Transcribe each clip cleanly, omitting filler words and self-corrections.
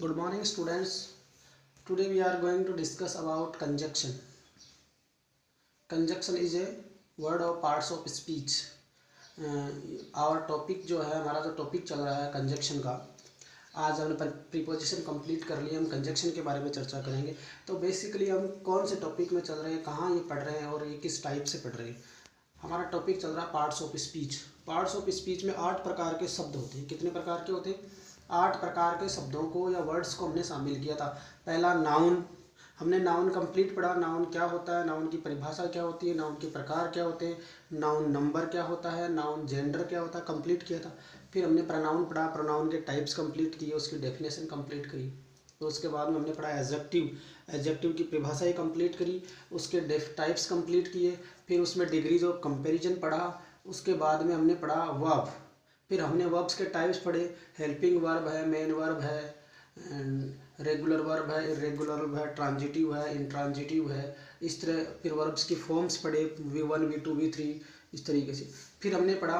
Good morning, students. Today we are going to discuss about conjunction. Conjunction is a word or parts of speech. Our topic जो है, हमारा जो topic चल रहा है conjunction का, आज हमने प्रीपोजिशन कंप्लीट कर लिया। हम कंजक्शन के बारे में चर्चा करेंगे। तो बेसिकली हम कौन से टॉपिक में चल रहे हैं, कहाँ ये पढ़ रहे हैं और ये किस टाइप से पढ़ रहे हैं। हमारा टॉपिक चल रहा है parts of speech. Parts of speech में 8 प्रकार के शब्द होते हैं। कितने प्रकार के होते हैं? 8 प्रकार के शब्दों को या वर्ड्स को हमने शामिल किया था। पहला नाउन, हमने नाउन कंप्लीट पढ़ा। नाउन क्या होता है, नाउन की परिभाषा क्या होती है, नाउन के प्रकार क्या होते हैं, नाउन नंबर क्या होता है, नाउन जेंडर क्या होता है, कंप्लीट किया था। फिर हमने प्रोनाउन पढ़ा, प्रोनाउन के टाइप्स कंप्लीट किए, उसकी डेफिनेशन कंप्लीट करी। तो उसके बाद में हमने पढ़ा एडजेक्टिव, एडजेक्टिव की परिभाषा ही कंप्लीट करी, उसके टाइप्स कंप्लीट किए। फिर उसमें डिग्रीज ऑफ कंपेरिजन पढ़ा। उसके बाद में हमने पढ़ा वर्ब। फिर हमने वर्ब्स के टाइप्स पढ़े। हेल्पिंग वर्ब है, मेन वर्ब है, रेगुलर वर्ब है, इरेगुलर वर्ब है, ट्रांजिटिव है, इंट्रांजिटिव है, इस तरह। फिर वर्ब्स की फॉर्म्स पढ़े, V1 V2 V3, इस तरीके से। फिर हमने पढ़ा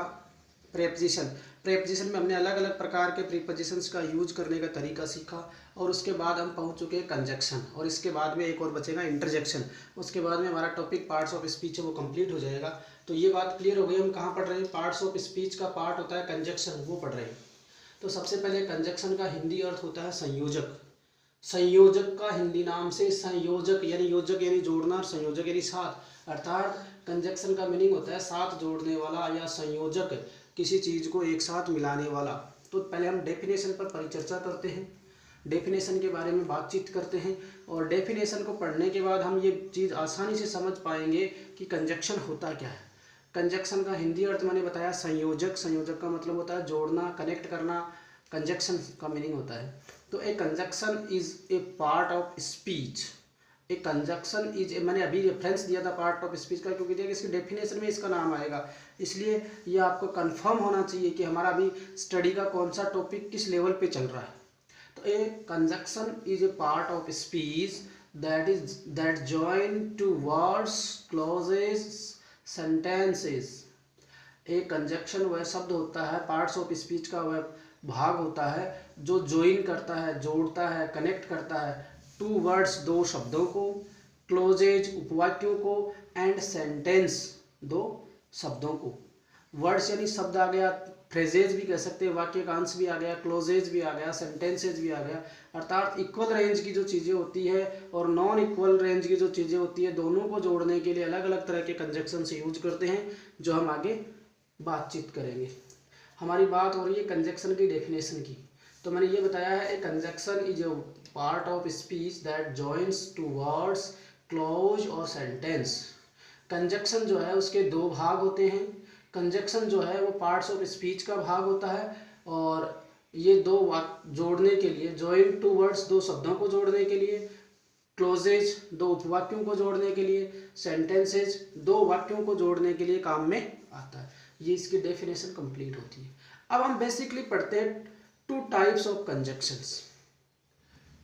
प्रेपोजिशन। प्रेपोजिशन में हमने अलग अलग प्रकार के प्रीपोजिशंस का यूज करने का तरीका सीखा। और उसके बाद हम पहुंच चुके हैं कंजक्शन, और इसके बाद में एक और बचेगा इंटरजेक्शन। उसके बाद में हमारा टॉपिक पार्ट्स ऑफ स्पीच है, वो कंप्लीट हो जाएगा। तो ये बात क्लियर हो गई। हम कहाँ पढ़ रहे हैं? पार्ट्स ऑफ स्पीच का पार्ट होता है कंजक्शन, वो पढ़ रहे हैं। तो सबसे पहले कंजक्शन का हिंदी अर्थ होता है संयोजक। संयोजक का हिंदी नाम से संयोजक यानी योजक यानी जोड़ना, और संयोजक यानी साथ। अर्थात कंजक्शन का मीनिंग होता है साथ जोड़ने वाला या संयोजक, किसी चीज़ को एक साथ मिलाने वाला। तो पहले हम डेफिनेशन पर परिचर्चा करते हैं, डेफिनेशन के बारे में बातचीत करते हैं। और डेफिनेशन को पढ़ने के बाद हम ये चीज़ आसानी से समझ पाएंगे कि कंजक्शन होता क्या है। कंजक्शन का हिंदी अर्थ मैंने बताया संयोजक। संयोजक का मतलब होता है जोड़ना, कनेक्ट करना। कंजक्शन का मीनिंग होता है। तो a conjunction is a part of speech. A conjunction is, मैंने अभी रेफरेंस दिया था पार्ट ऑफ स्पीच का, क्योंकि देखिए इसकी डेफिनेशन में इसका नाम आएगा। इसलिए ये आपको कंफर्म होना चाहिए कि हमारा अभी स्टडी का कौन सा टॉपिक किस लेवल पे चल रहा है। तो a conjunction is a part of speech that join two words, clauses, sentences. एक कंजक्शन वह शब्द होता है, पार्ट्स ऑफ स्पीच का वह भाग होता है जो ज्वाइन करता है, जोड़ता है, कनेक्ट करता है टू वर्ड्स, दो शब्दों को, क्लोजेज उपवाक्यों को, एंड सेंटेंस दो शब्दों को। वर्ड्स यानी शब्द आ गया, फ्रेजेज भी कह सकते हैं, वाक्यांश भी आ गया, क्लोजेज भी आ गया, सेंटेंसेज भी आ गया। अर्थात इक्वल रेंज की जो चीज़ें होती है और नॉन इक्वल रेंज की जो चीज़ें होती है, दोनों को जोड़ने के लिए अलग अलग तरह के कंजक्शन से यूज करते हैं, जो हम आगे बातचीत करेंगे। हमारी बात हो रही है कंजक्शन की डेफिनेशन की। तो मैंने ये बताया है, a conjunction is a part of speech that joins two words, clause और सेंटेंस। कंजक्शन जो है उसके दो भाग होते हैं। कंजक्शन जो है वो पार्ट्स ऑफ स्पीच का भाग होता है, और ये दो वाक्य जोड़ने के लिए, जॉइन टू वर्ड्स दो शब्दों को जोड़ने के लिए, क्लोजेज दो उपवाक्यों को जोड़ने के लिए, सेंटेंसेज दो वाक्यों को जोड़ने के लिए काम में आता है। ये इसकी डेफिनेशन कंप्लीट होती है। अब हम बेसिकली पढ़ते हैं two types of conjunctions.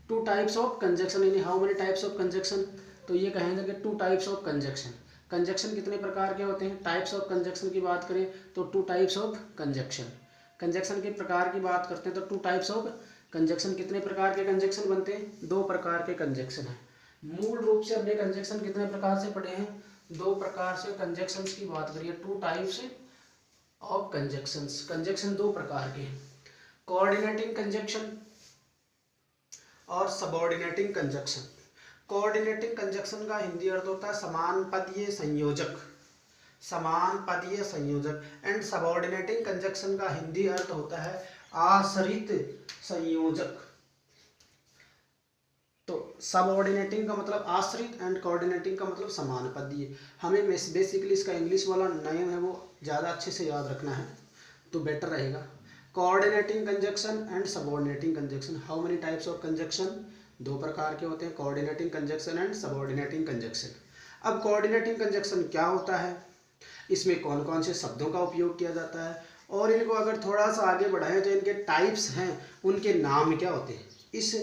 Two types of conjunction यानी how many types of conjunction. तो ये कहेंगे कि two types of conjunction. Conjunction कितने प्रकार के होते हैं? टाइप्स ऑफ कंजक्शन की बात करें तो to types of conjunction. Conjunction के प्रकार की बात करते हैं तो टू टाइप्स ऑफ कंजक्शन। कितने प्रकार के कंजक्शन बनते हैं? 2 प्रकार के कंजक्शन हैं। मूल रूप से हमने कंजक्शन कितने प्रकार से पढ़े हैं? 2 प्रकार से कंजक्शंस की बात करिए, to types of conjunctions. Conjunction 2 प्रकार के हैं, कोऑर्डिनेटिंग कंजक्शन और सबऑर्डिनेटिंग कंजक्शन। कोऑर्डिनेटिंग कंजक्शन का हिंदी अर्थ होता है समान पदीय संयोजक, समान पदीय संयोजक। एंड सबऑर्डिनेटिंग कंजक्शन का हिंदी अर्थ होता है आश्रित संयोजक। तो सबऑर्डिनेटिंग का मतलब आश्रित एंड कोऑर्डिनेटिंग का मतलब समान पदीय। हमें बेसिकली इसका इंग्लिश वाला नेम है वो ज़्यादा अच्छे से याद रखना है तो बेटर रहेगा। Coordinating conjunction and subordinating conjunction. How many types of conjunction? 2 प्रकार के होते हैं, coordinating conjunction and subordinating conjunction. अब कोऑर्डिनेटिंग कंजक्शन क्या होता है, इसमें कौन कौन से शब्दों का उपयोग किया जाता है, और इनको अगर थोड़ा सा आगे बढ़ाएं तो इनके टाइप्स हैं, उनके नाम क्या होते हैं, इस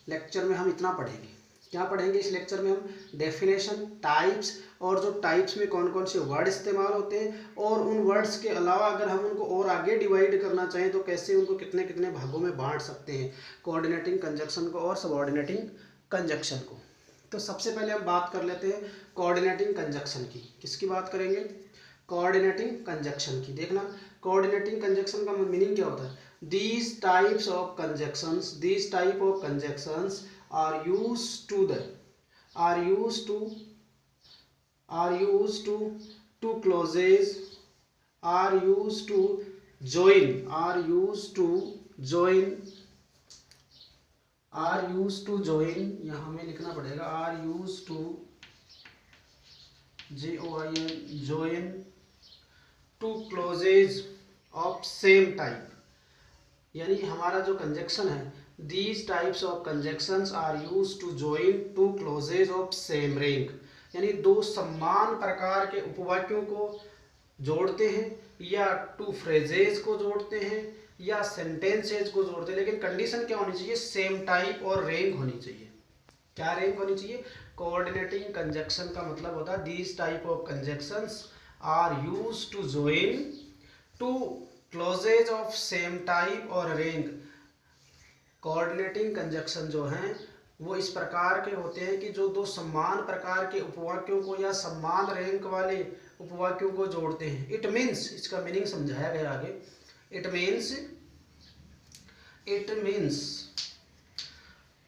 लेक्चर में हम इतना पढ़ेंगे। क्या पढ़ेंगे इस लेक्चर में हम? डेफिनेशन, टाइप्स, और जो टाइप्स में कौन कौन से वर्ड इस्तेमाल होते हैं, और उन वर्ड्स के अलावा अगर हम उनको और आगे डिवाइड करना चाहें तो कैसे उनको कितने कितने भागों में बांट सकते हैं, कोऑर्डिनेटिंग कंजक्शन को और सबऑर्डिनेटिंग कंजक्शन को। तो सबसे पहले हम बात कर लेते हैं कोऑर्डिनेटिंग कंजक्शन की। किसकी बात करेंगे? कोऑर्डिनेटिंग कंजक्शन की। देखना, कोऑर्डिनेटिंग कंजक्शन का मीनिंग क्या होता है? These types of conjunctions, these type of conjunctions are used to the are used to clauses, are used to join, are used to join, are used to join, यहाँ हमें लिखना पड़ेगा are used to join to clauses of same type। यानी हमारा जो conjunction है, these types of conjunctions are used to join two clauses of same rank, यानी दो समान प्रकार के उपवाक्यों को जोड़ते हैं, या टू फ्रेजेस को जोड़ते हैं, या सेंटेंसेज को जोड़ते हैं, लेकिन कंडीशन क्या होनी चाहिए? सेम टाइप और रैंक होनी चाहिए। क्या रैंक होनी चाहिए? कोऑर्डिनेटिंग कंजक्शन का मतलब होता है these type of conjunctions are used to join two clauses of same type और रैंक। कोऑर्डिनेटिंग कंजक्शन जो हैं वो इस प्रकार के होते हैं कि जो दो समान प्रकार के उपवाक्यों को या समान रैंक वाले उपवाक्यों को जोड़ते हैं। इट मीन्स, इसका मीनिंग समझाया गया आगे। It means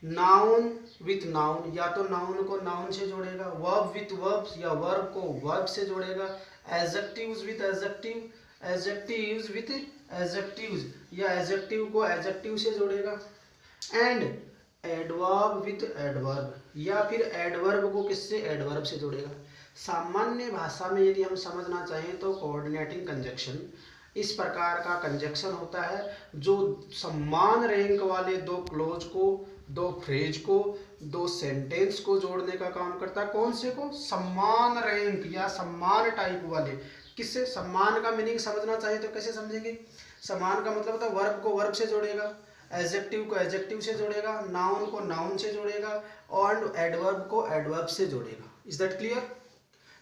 noun with noun, या तो नाउन को नाउन से जोड़ेगा, वर्ब विथ वर्ब या वर्ब को वर्ब से जोड़ेगा, adjectives with adjective, adjectives with adjectives या एडजेक्टिव को एडजेक्टिव से जोड़ेगा, एंड एडवर्ब विथ एडवर्ब, या फिर एडवर्ब को किससे? एडवर्ब से जोड़ेगा। सामान्य भाषा में यदि हम समझना चाहें तो कोऑर्डिनेटिंग कंजक्शन इस प्रकार का कंजक्शन होता है जो समान रैंक वाले दो क्लोज को, दो फ्रेज को, दो सेंटेंस को जोड़ने का काम करता है। कौन से को? समान रैंक या समान टाइप वाले। किससे? समान का मीनिंग समझना चाहिए तो कैसे समझेंगे? समान का मतलब होता है वर्ब को वर्ब से जोड़ेगा, एडजेक्टिव को एडजेक्टिव से जोड़ेगा, नाउन को नाउन से जोड़ेगा, और एडवर्ब को एडवर्ब से जोड़ेगा। Is that clear?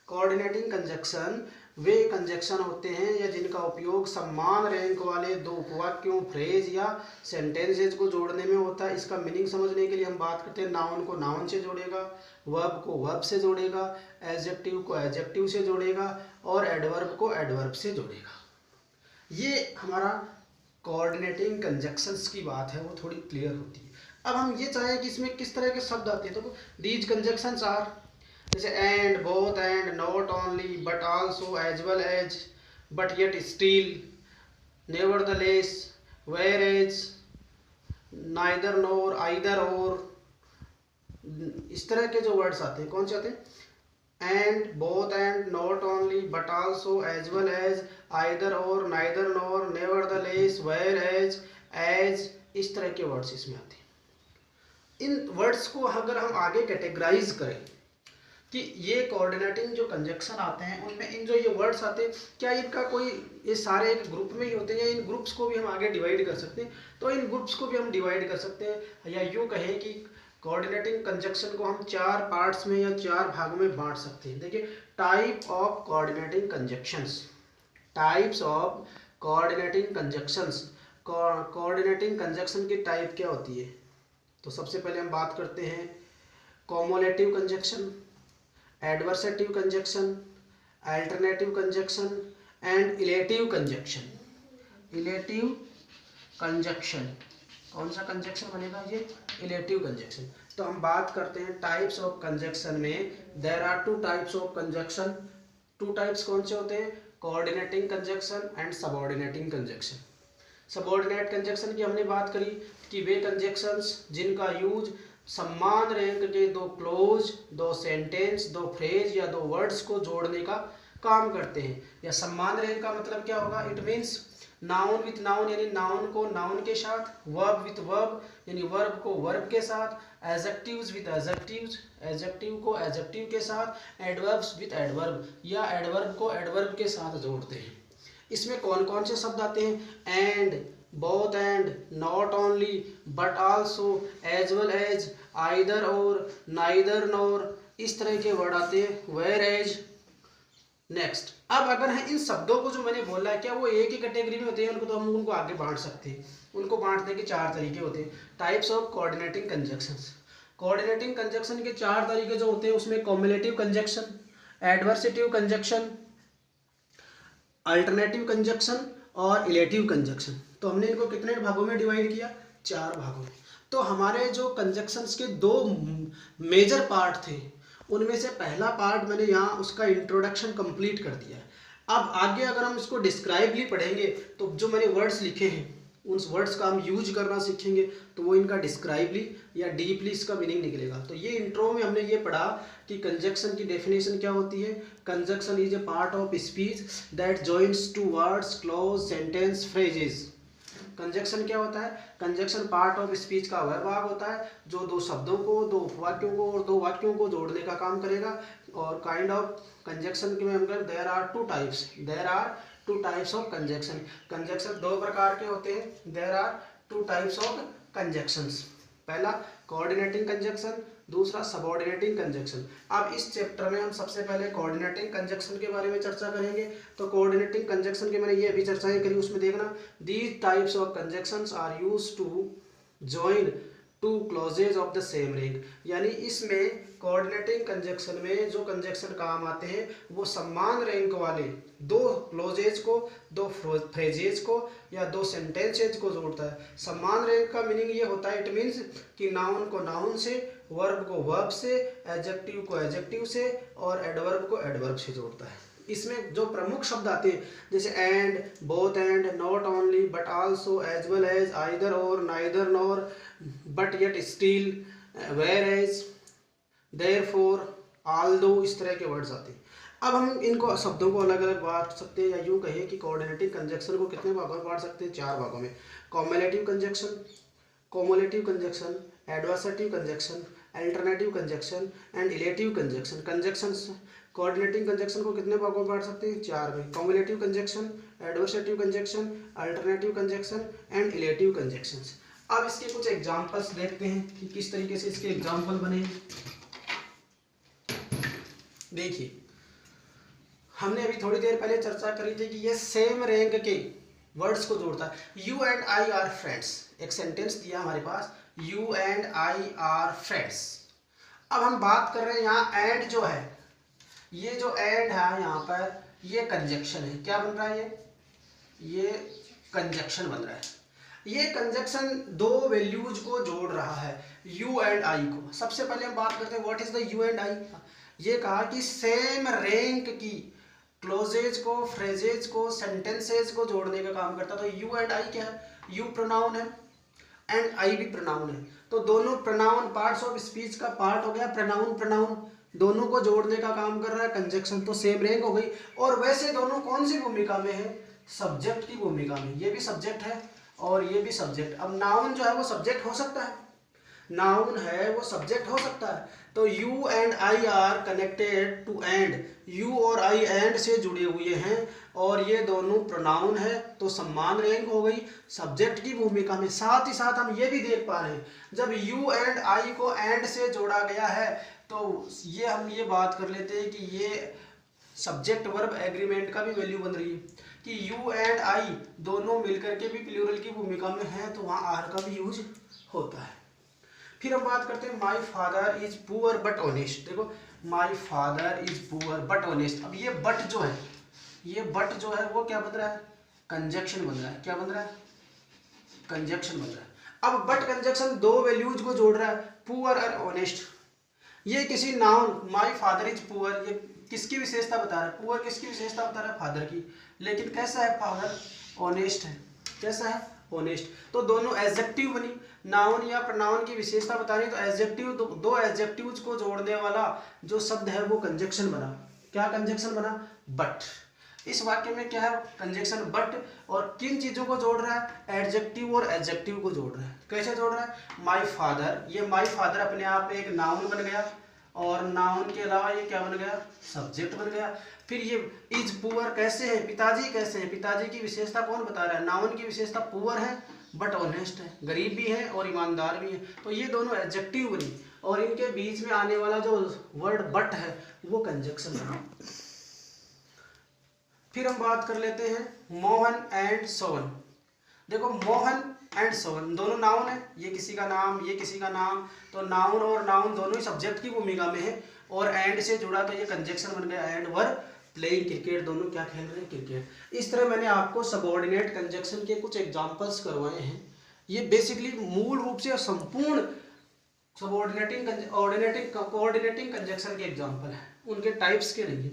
Coordinating conjunction way conjunction होते हैं या जिनका उपयोग समान रैंक वाले दो उपवाक्यों, फ्रेज या सेंटेंसेज को जोड़ने में होता है। इसका मीनिंग समझने के लिए हम बात करते हैं, नाउन को नाउन से जोड़ेगा, वर्ब को वर्ब से जोड़ेगा, एडजेक्टिव को एडजेक्टिव से जोड़ेगा, और एडवर्ब को एडवर्ब से जोड़ेगा। ये हमारा कोऑर्डिनेटिंग कंजक्शंस की बात है, वो थोड़ी क्लियर होती है। अब हम ये चाहें कि इसमें किस तरह के शब्द आते हैं, तो दीज कंजक्शंस आर, जैसे and, both and, not only, but also, as well as, but yet still, nevertheless, whereas, neither nor, either or, इस तरह के जो वर्ड्स आते हैं। कौन से आते हैं? And, both and, not only, but also, as well as, either or, neither nor, nevertheless, whereas, इस तरह के वर्ड्स इसमें आते हैं। इन वर्ड्स को अगर हम आगे कैटेगराइज करें कि ये कोऑर्डिनेटिंग जो कंजक्शन आते हैं उनमें इन जो ये वर्ड्स आते हैं, क्या इनका कोई, ये सारे एक ग्रुप में ही होते हैं या इन ग्रुप्स को भी हम आगे डिवाइड कर सकते हैं? तो इन ग्रुप्स को भी हम डिवाइड कर सकते हैं, या यूँ कहें कि कोऑर्डिनेटिंग कंजक्शन को हम चार पार्ट्स में या चार भागों में बांट सकते हैं। देखिए, type of coordinating conjunctions, types of coordinating conjunctions. Coordinating conjunction की टाइप क्या होती है? तो सबसे पहले हम बात करते हैं cumulative conjunction, adversative conjunction, alternative conjunction and illative conjunction. Illative conjunction, कौन सा कंजक्शन बनेगा? ये इलेटिव कंजक्शन। तो हम बात करते हैं टाइप्स ऑफ कंजक्शन में। There are two types of conjunction. Two types कौन से होते हैं? Coordinating conjunction and subordinating conjunction. Subordinate conjunction की हमने बात करी कि वे कंजक्शंस जिनका यूज समान रैंक के दो क्लोज, दो सेंटेंस, दो फ्रेज या दो वर्ड्स को जोड़ने का काम करते हैं। या समान रैंक का मतलब क्या होगा? It means noun with noun, यानी नाउन को नाउन के साथ, वर्ब विथ वर्ब यानी वर्ब को वर्ब के साथ, एडजेक्टिव्स विथ एडजेक्टिव्स, एडजेक्टिव को एडजेक्टिव के साथ, एडवर्ब्स विथ एडवर्ब या एडवर्ब को एडवर्ब के साथ जोड़ते हैं। इसमें कौन कौन से शब्द आते हैं? And, both and, not only but also, as well as, either और, neither nor, इस तरह के वर्ड आते हैं, whereas, नेक्स्ट। अब अगर है इन शब्दों को जो मैंने बोला है क्या वो एक ही कैटेगरी में होते हैं, उनको तो हम उनको आगे बांट सकते हैं। उनको बांटने के 4 तरीके होते हैं। Types of coordinating conjunctions. Coordinating conjunction के 4 तरीके जो होते हैं उसमें cumulative conjunction, adversative conjunction, alternative conjunction और इलेटिव कंजक्शन। तो हमने इनको कितने भागों में डिवाइड किया? 4 भागों में। तो हमारे जो कंजक्शंस के 2 मेजर पार्ट थे उनमें से पहला पार्ट मैंने यहाँ उसका इंट्रोडक्शन कंप्लीट कर दिया है। अब आगे अगर हम इसको डिस्क्राइबली पढ़ेंगे तो जो मैंने वर्ड्स लिखे हैं उन वर्ड्स का हम यूज करना सीखेंगे तो वो इनका डिस्क्राइबली या डीपली इसका मीनिंग निकलेगा। तो ये इंट्रो में हमने ये पढ़ा कि कंजक्शन की डेफिनेशन क्या होती है। Conjunction is a part of speech that joins two words, clause, sentence, phrases. Conjunction क्या होता है? कंजक्शन पार्ट ऑफ स्पीच का वह भाग होता है जो 2 शब्दों को, 2 वाक्यों को और 2 वाक्यों को जोड़ने का काम करेगा। और काइंड ऑफ कंजक्शन के मतलब there are 2 types of conjunction. Conjunction 2 प्रकार के होते हैं। There are 2 types of conjunctions. पहला कोऑर्डिनेटिंग कंजक्शन, दूसरा सबऑर्डिनेटिंग कंजक्शन। अब इस चैप्टर में हम सबसे पहले कोऑर्डिनेटिंग कंजक्शन के बारे में चर्चा करेंगे। तो कोऑर्डिनेटिंग कंजक्शन की मैंने ये अभी चर्चाएं करी, उसमें देखना these types of conjunctions are used to join 2 clauses of the same rank. यानी इसमें कोऑर्डिनेटिंग कंजक्शन में जो कंजक्शन काम आते हैं वो समान रैंक वाले 2 क्लॉजेज को, 2 फ्रेजेज को या 2 सेंटेंसेज को जोड़ता है। समान रैंक का मीनिंग ये होता है, इट मीन्स कि नाउन को नाउन से, वर्ब को वर्ब से, एडजेक्टिव को एडजेक्टिव से और एडवर्ब को एडवर्ब से जोड़ता है। इसमें जो प्रमुख शब्द आते हैं जैसे and, both and, not only but also, as well as, either or, neither nor, but yet still, whereas, therefore, although, इस तरह के वर्ड्स आते हैं। अब हम इनको शब्दों को अलग अलग बांट सकते हैं या यूँ कहें कि कोऑर्डिनेटिंग कंजक्शन को कितने भागों में बांट सकते हैं? 4 भागों में। Cumulative conjunction, cumulative conjunction, adversative conjunction, alternative conjunction and illative conjunction. Conjunctions coordinating conjunction को कितने भागों में बांट सकते हैं? 4 में। Cumulative conjunction, adversative conjunction, alternative conjunction and illative conjunctions. अब इसके कुछ एग्जांपल्स देखते हैं कि किस तरीके से इसके एग्जांपल बने। देखिए, हमने अभी थोड़ी देर पहले चर्चा करी थी कि ये सेम रैंक के वर्ड्स को जोड़ता है। You and I are friends. एक सेंटेंस दिया हमारे पास, you and I are friends. अब हम बात कर रहे हैं यहाँ एंड जो है, ये जो एंड है यहाँ पर ये कंजक्शन है। क्या बन रहा है? ये कंजक्शन बन रहा है। ये कंजक्शन 2 वैल्यूज को जोड़ रहा है, यू एंड आई को। सबसे पहले हम बात करते हैं what is the you and आई। ये कहा कि सेम रैंक की क्लोजेज को, फ्रेजेज को, सेंटेंसेज को जोड़ने का काम करता। तो यू एंड आई क्या है? यू प्रोनाउन है एंड आई भी प्रोनाउन है। तो दोनों प्रोनाउन पार्ट्स ऑफ स्पीच का पार्ट हो गया। प्रोनाउन दोनों को जोड़ने का काम कर रहा है कंजक्शन, तो सेम रैंक हो गई। और वैसे दोनों कौन सी भूमिका में है? सब्जेक्ट की भूमिका में। ये भी सब्जेक्ट है और ये भी सब्जेक्ट। अब नाउन जो है वो सब्जेक्ट हो सकता है, नाउन है वो सब्जेक्ट हो सकता है। तो you and I are connected to and. You और आई एंड से जुड़े हुए हैं और ये दोनों प्रोनाउन है, तो समान रैंक हो गई सब्जेक्ट की भूमिका में। साथ ही साथ हम ये भी देख पा रहे हैं जब यू एंड आई को एंड से जोड़ा गया है तो ये हम ये बात कर लेते हैं कि ये सब्जेक्ट वर्ब एग्रीमेंट का भी वैल्यू बन रही है कि यू एंड आई दोनों मिलकर के भी प्लूरल की भूमिका में है, तो वहाँ आर का भी यूज होता है। फिर हम बात करते हैं my father is poor but honest. देखो, my father is poor but honest. अब ये बट जो है, ये बट जो है वो क्या बन रहा है? कंजक्शन बन रहा है। क्या बन रहा है? कंजक्शन बन रहा है। अब बट कंजक्शन 2 वैल्यूज को जोड़ रहा है, पुअर और ऑनेस्ट। ये किसी noun, my father is poor, ये किसकी विशेषता बता रहा है? पुअर किसकी विशेषता बता रहा है? फादर की। लेकिन कैसा है फादर? ऑनेस्ट है। कैसा है? ऑनेस्ट। तो दोनों एडजेक्टिव बनी, नाउन या प्रोनाउन की विशेषता बतानी, तो एडजेक्टिव, 2 एडजेक्टिव्स को जोड़ने वाला जो शब्द है वो कंजक्शन बना। क्या कंजक्शन बना? बट। इस वाक्य में क्या है? Conjunction but. और किन चीजों को जोड़ रहा है? एडजेक्टिव और एडजेक्टिव को जोड़ रहा है। कैसे जोड़ रहा है? माई फादर, ये माई फादर अपने आप में एक नाउन बन गया और नाउन के अलावा ये क्या बन गया, सब्जेक्ट बन गया। फिर ये इज पुअर कैसे है, पिताजी कैसे हैं, पिताजी की विशेषता कौन बता रहा है, नाउन की विशेषता पुअर है बट ऑनेस्ट है, गरीब भी है और ईमानदार भी है। तो ये दोनों एडजेक्टिव बनी और इनके बीच में आने वाला जो वर्ड बट है वो कंजक्शन है। फिर हम बात कर लेते हैं मोहन एंड सोहन। देखो मोहन एंड सोहन दोनों नाउन है, ये किसी का नाम ये किसी का नाम, तो नाउन और नाउन दोनों ही सब्जेक्ट की भूमिका में है और एंड से जुड़ा तो ये कंजक्शन बन गया, एंड वर प्लेइंग क्रिकेट, दोनों क्या खेल रहे हैं, क्रिकेट। इस तरह मैंने आपको सबऑर्डिनेट कंजक्शन के कुछ एग्जांपल्स करवाए हैं। ये बेसिकली मूल रूप से संपूर्ण कोऑर्डिनेटिंग कंजक्शन के एग्जांपल है, उनके टाइप्स के नहीं।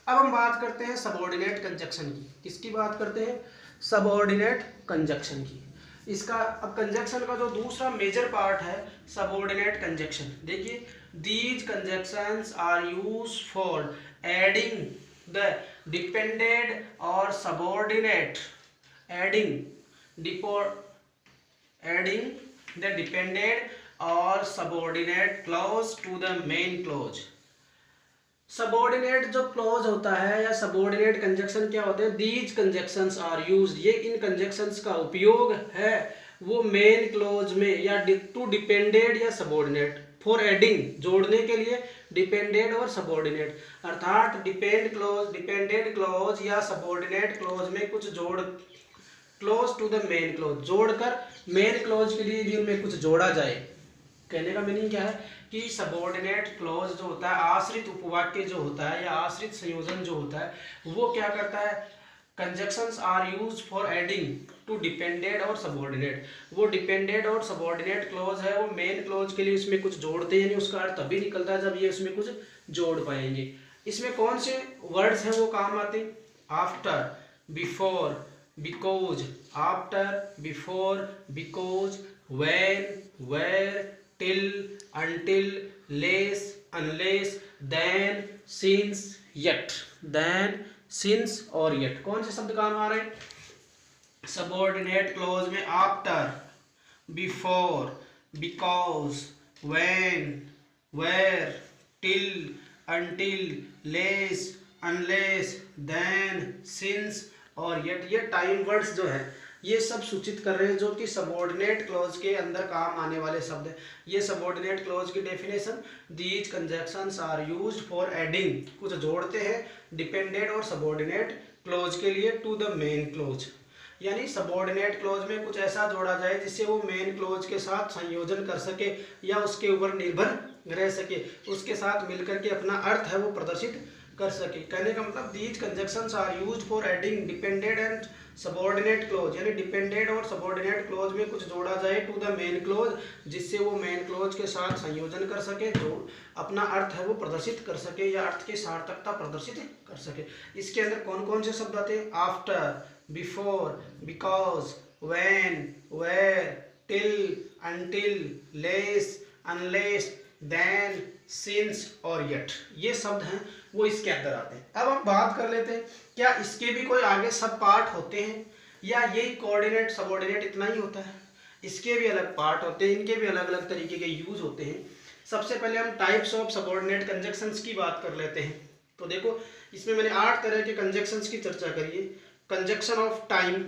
अब हम बात करते हैं सबऑर्डिनेट कंजक्शन की। किसकी बात करते हैं, सबऑर्डिनेट कंजक्शन की। इसका अब कंजक्शन का जो दूसरा मेजर पार्ट है सबऑर्डिनेट कंजक्शन। देखिए these conjunctions are used for adding the dependent और सबऑर्डिनेट, एडिंग द डिपेंडेंट और subordinate clause to the main clause. Subordinate जो क्लॉज होता है या सबऑर्डिनेट कंजक्शन क्या होते हैं, दीज कंजक्शंस आर यूज्ड, ये इन कंजक्शंस का उपयोग है वो मेन क्लॉज में या टू डिपेंडेंट या सबऑर्डिनेट, फॉर एडिंग जोड़ने के लिए डिपेंडेंट और सबऑर्डिनेट, अर्थात डिपेंडेंट क्लॉज या सबऑर्डिनेट क्लॉज में कुछ जोड़, clause to the main clause, जोड़कर मेन क्लॉज के लिए भी उनमें कुछ जोड़ा जाए। कहने का मीनिंग क्या है कि सबऑर्डिनेट क्लॉज जो होता है, आश्रित उपवाक्य जो होता है या आश्रित संयोजन जो होता है वो क्या करता है, conjunctions are used for adding to dependent और सबऑर्डिनेट। वो डिपेंडेंट और सबऑर्डिनेट क्लॉज है वो मेन क्लॉज के लिए उसमें कुछ जोड़ते हैं, यानी उसका अर्थ तभी निकलता है जब ये उसमें कुछ जोड़ पाएंगे। इसमें कौन से वर्ड्स हैं वो काम आते हैं, after, before, because, after, before, because, when, where, till, until, less, unless, then, since, yet, then, since और yet। कौन से शब्द काम आ रहे हैं, सबऑर्डिनेट क्लॉज में after, before, because, when, where, till, until, less, unless, then, since और yet। ये टाइम वर्ड्स जो है ये सब सूचित कर रहे हैं जो कि सबऑर्डिनेट क्लॉज के अंदर काम आने वाले शब्द हैं। ये सबऑर्डिनेट क्लॉज की definition, these conjunctions are used for adding, कुछ जोड़ते हैं डिपेंडेंट और सबऑर्डिनेट क्लॉज के लिए टू द मेन क्लॉज, यानी सबऑर्डिनेट क्लॉज में कुछ ऐसा जोड़ा जाए जिससे वो मेन क्लॉज के साथ संयोजन कर सके या उसके ऊपर निर्भर रह सके, उसके साथ मिलकर के अपना अर्थ है वो प्रदर्शित कर सके। कहने का मतलब these conjunctions are used for adding dependent and subordinate clause, यानी डिपेंडेंट और सबऑर्डिनेट क्लॉज में कुछ जोड़ा जाए टू द मेन क्लॉज जिससे वो मेन क्लॉज के साथ संयोजन कर सके, जो अपना अर्थ है वो प्रदर्शित कर सके या अर्थ की सार्थकता प्रदर्शित कर सके। इसके अंदर कौन कौन से शब्द आते हैं, after, before, because, when, where, till, until, less, unless, then, since और yet, ये शब्द हैं वो इसके अंदर आते हैं। अब हम बात कर लेते हैं क्या इसके भी कोई आगे सब पार्ट होते हैं या यही कोऑर्डिनेट सबऑर्डिनेट इतना ही होता है, इसके भी अलग पार्ट होते हैं, इनके भी अलग अलग तरीके के यूज होते हैं। सबसे पहले हम टाइप्स ऑफ सबऑर्डिनेट कंजक्शंस की बात कर लेते हैं। तो देखो इसमें मैंने 8 तरह के कंजक्शंस की चर्चा करी है। कंजक्शन ऑफ टाइम,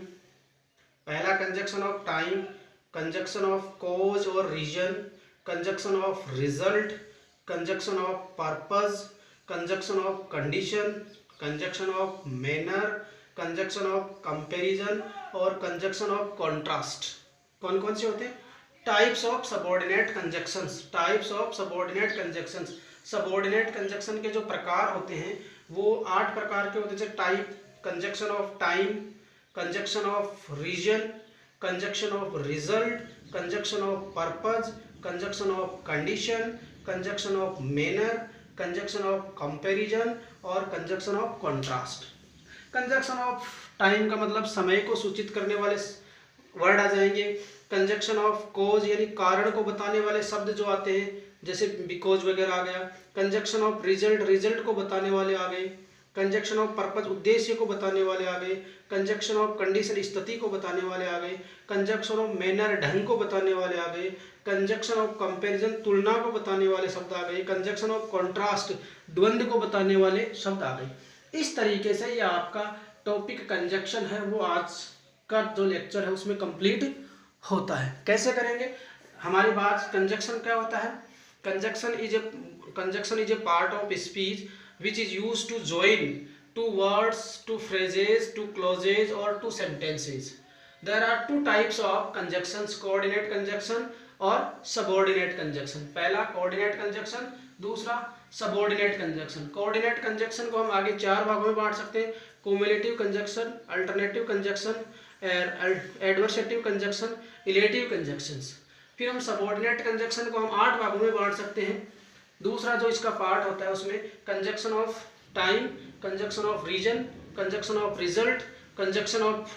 पहला conjunction of time, conjunction of cause और reason, conjunction of result, conjunction of purpose, conjunction of condition, conjunction of manner, conjunction of comparison और कंजक्शन ऑफ कॉन्ट्रास्ट। कौन कौन से होते हैं, types of subordinate conjunctions, types of subordinate conjunctions. Subordinate conjunction के जो प्रकार होते हैं वो 8 प्रकार के होते हैं। जैसे type, conjunction of time, conjunction of reason, conjunction of result, conjunction of purpose, conjunction of condition, conjunction of manner, conjunction of comparison और conjunction of contrast. Conjunction of time का मतलब समय को सूचित करने वाले वर्ड आ जाएंगे। कंजक्शन ऑफ कॉज यानी कारण को बताने वाले शब्द जो आते हैं जैसे बिकॉज वगैरह आ गया। कंजक्शन ऑफ रिजल्ट, रिजल्ट को बताने वाले आ गए। कंजक्शन ऑफ पर्पज उद्देश्य को बताने वाले आ गए, कंजक्शन ऑफ कंडीशन स्थिति को बताने वाले आ गए, कंजक्शन ऑफ मैनर ढंग को बताने वाले आ गए, कंजक्शन ऑफ कंपैरिजन तुलना को बताने वाले शब्द आ गए, कंजक्शन ऑफ कॉन्ट्रास्ट द्वंद्व को बताने वाले शब्द आ गए। इस तरीके से ये आपका टॉपिक कंजक्शन है वो आज का जो लेक्चर है उसमें कंप्लीट होता है। कैसे करेंगे हमारी बात, कंजक्शन क्या होता है? Conjunction is a part of speech which is used to join two words, two phrases, two clauses or two sentences. There are two types of conjunctions, coordinate conjunction और subordinate conjunction। पहला coordinate conjunction, दूसरा subordinate conjunction। coordinate conjunction को हम आगे चार भागों में बांट सकते हैं, cumulative conjunction, alternative conjunction, adversative conjunction, relative conjunctions। फिर हम subordinate conjunction को हम 8 भागों में बांट सकते हैं। दूसरा जो इसका पार्ट होता है उसमें conjunction of time, conjunction of reason, conjunction of result, conjunction of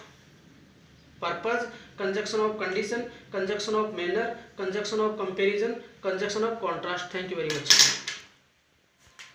purpose, conjunction of condition, conjunction of manner, conjunction of comparison, conjunction of contrast. Thank you very much.